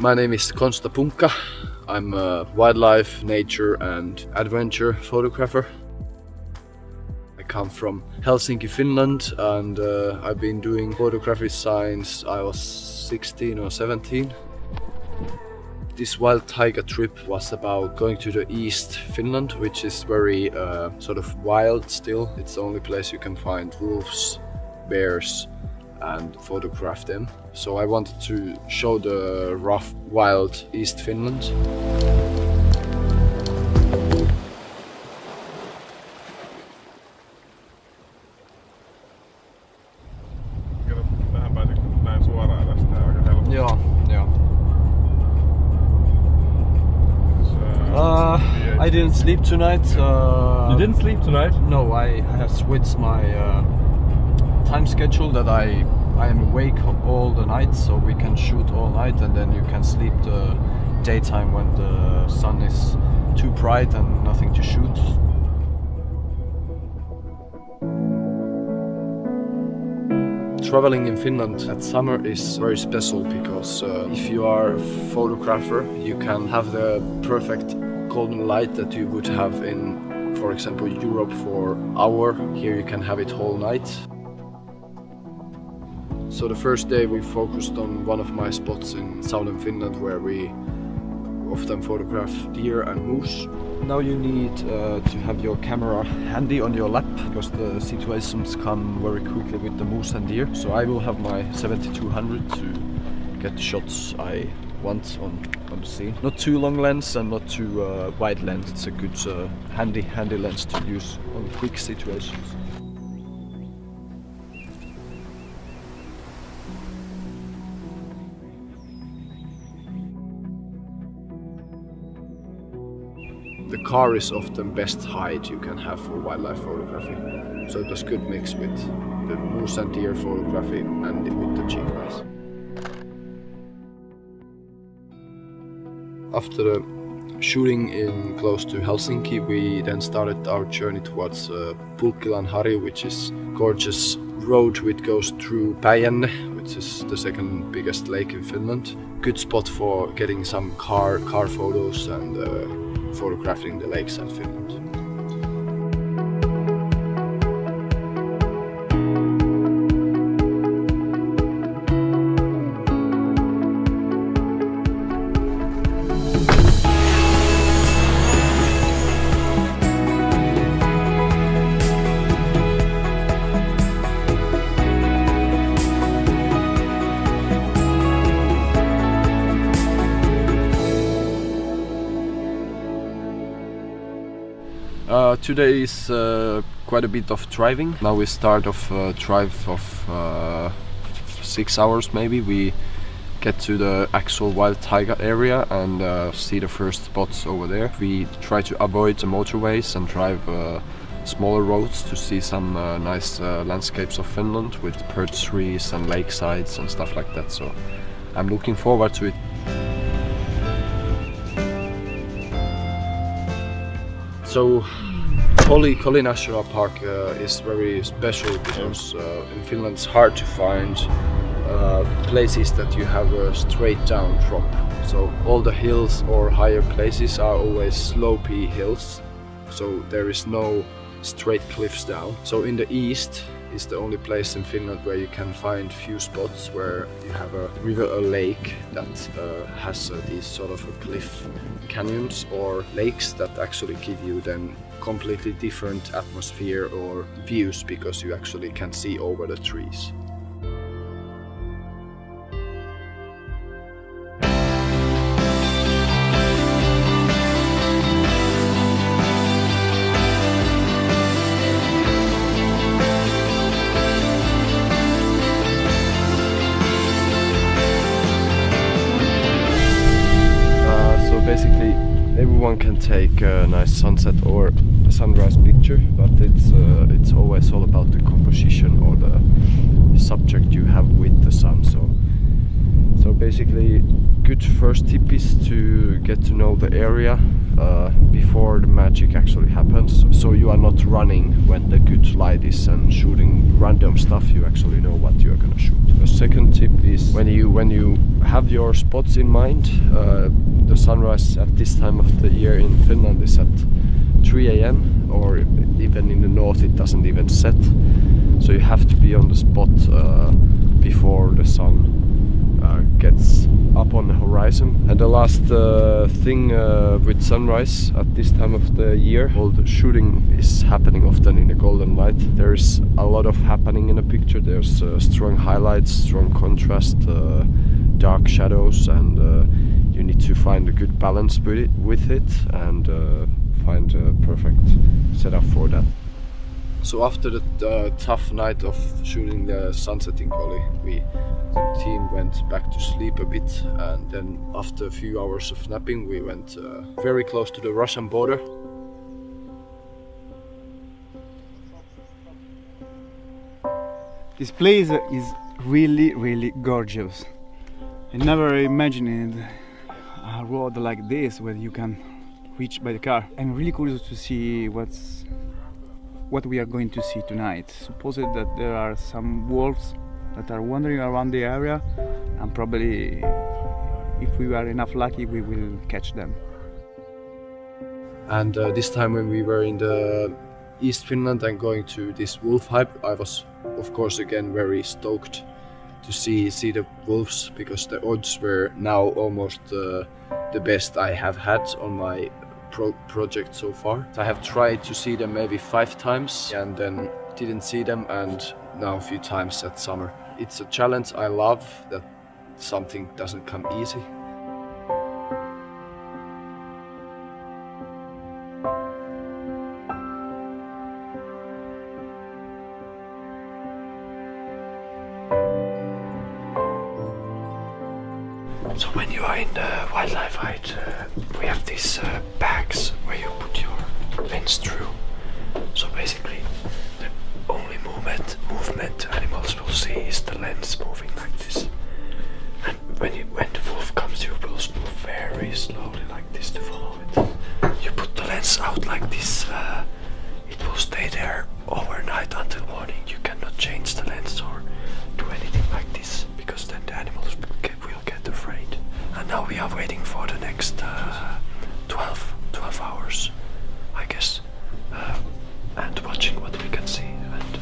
My name is Konsta Punkka. I'm a wildlife, nature and adventure photographer. I come from Helsinki, Finland, and I've been doing photography since I was 16 or 17. This wild taiga trip was about going to the East Finland, which is very sort of wild still. It's the only place you can find wolves, bears and photograph them. So I wanted to show the rough, wild East Finland. Joo. I didn't sleep tonight. You didn't sleep tonight? No, I have switched my time schedule that I am awake all the night, so we can shoot all night and then you can sleep the daytime when the sun is too bright and nothing to shoot. Traveling in Finland at summer is very special because if you are a photographer, you can have the perfect golden light that you would have in, for example, Europe for an hour. Here you can have it whole night. So the first day we focused on one of my spots in southern Finland where we often photograph deer and moose. Now you need to have your camera handy on your lap because the situations come very quickly with the moose and deer. So I will have my 7200 to get the shots I want on the scene. Not too long lens and not too wide lens. It's a good handy lens to use on quick situations. The car is often best height you can have for wildlife photography. So it was good mix with the moose and deer photography and with the G500. After the shooting in close to Helsinki, we then started our journey towards Pulkkilan Hari, which is a gorgeous road which goes through Päijänne, which is the second biggest lake in Finland. Good spot for getting some car photos and photographing the lakes in Finland. Today is quite a bit of driving. Now we start off a drive of 6 hours maybe. We get to the actual wild taiga area and see the first spots over there. We try to avoid the motorways and drive smaller roads to see some nice landscapes of Finland with birch trees and lakesides and stuff like that. So I'm looking forward to it. So Koli National Park is very special because in Finland it's hard to find places that you have a straight down drop. So all the hills or higher places are always slopey hills, so there is no straight cliffs down. So in the east is the only place in Finland where you can find few spots where you have a river or lake that has these sort of cliff canyons or lakes that actually give you then completely different atmosphere or views because you actually can see over the trees. Basically, everyone can take a nice sunset or a sunrise picture, but it's always all about the composition or the subject you have with the sun. So basically, good first tip is to get to know the area before the magic actually happens, so you are not running when the good light is and shooting random stuff. You actually know what you are gonna shoot. The second tip is when you have your spots in mind, the sunrise at this time of the year in Finland is at 3 a.m. or even in the north it doesn't even set, so you have to be on the spot before the sun gets up on the horizon. And the last thing with sunrise at this time of the year, all the shooting is happening often in the golden light. There is a lot of happening in a picture. There's strong highlights, strong contrast, dark shadows, and you need to find a good balance with it and find a perfect setup for that. So after the tough night of shooting the sunsetting collie, the team went back to sleep a bit, and then after a few hours of napping we went very close to the Russian border. This place is really gorgeous. I never imagined a road like this where you can reach by the car. I'm really curious to see what we are going to see tonight. Suppose that there are some wolves that are wandering around the area, and probably if we are enough lucky we will catch them. And this time when we were in the East Finland and going to this wolf hike, I was of course again very stoked to see the wolves, because the odds were now almost the best I have had on my project so far. I have tried to see them maybe 5 times and then didn't see them, and now a few times that summer. It's a challenge I love, that something doesn't come easy. So when you are in the wildlife hide, we have these bags where you put your lens through. So basically, the only movement animals will see is the lens moving like this. And when the wolf comes, you will move very slowly like this to follow it. You put the lens out like this. It will stay there overnight until morning. You cannot change the lens or do anything like this, because then the animals will get afraid. And now we are waiting for the next 12 hours, I guess, and watching what we can see, and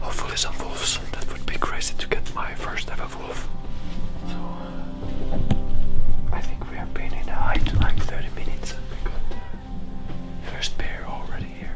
hopefully some wolves. That would be crazy to get my first ever wolf. So I think we have been in a hide like 30 minutes and we got the first bear already here.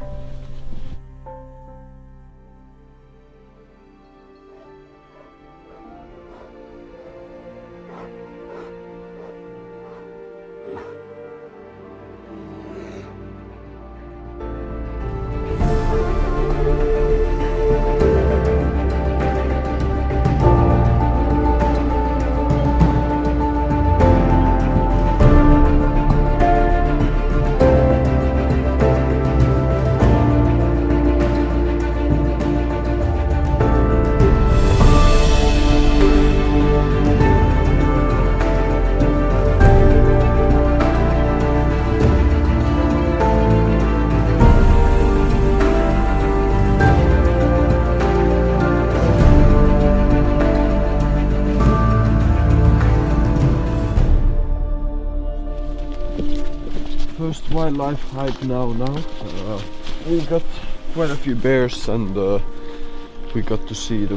First wildlife hike now. We got quite a few bears, and we got to see the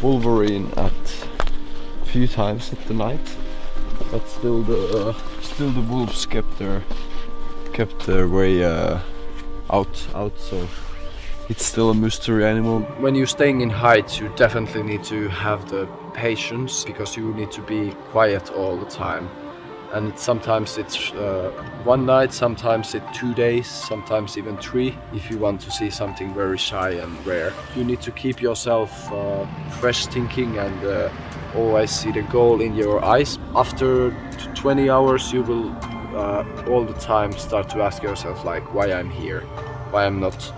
wolverine at a few times at the night. But still the wolves kept their way out. So it's still a mystery animal. When you're staying in heights, you definitely need to have the patience, because you need to be quiet all the time. And sometimes it's 1 night, sometimes it's 2 days, sometimes even 3, if you want to see something very shy and rare. You need to keep yourself fresh thinking and always see the goal in your eyes. After 20 hours you will all the time start to ask yourself, like, why I'm here, why I'm not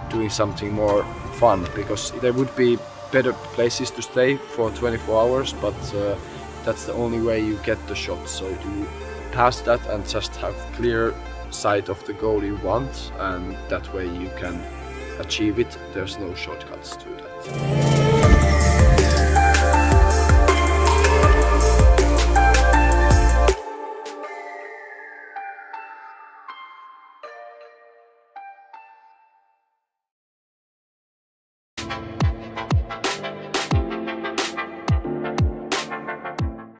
doing something more fun, because there would be better places to stay for 24 hours, but that's the only way you get the shot. So do pass that and just have clear sight of the goal you want, and that way you can achieve it. There's no shortcuts to that.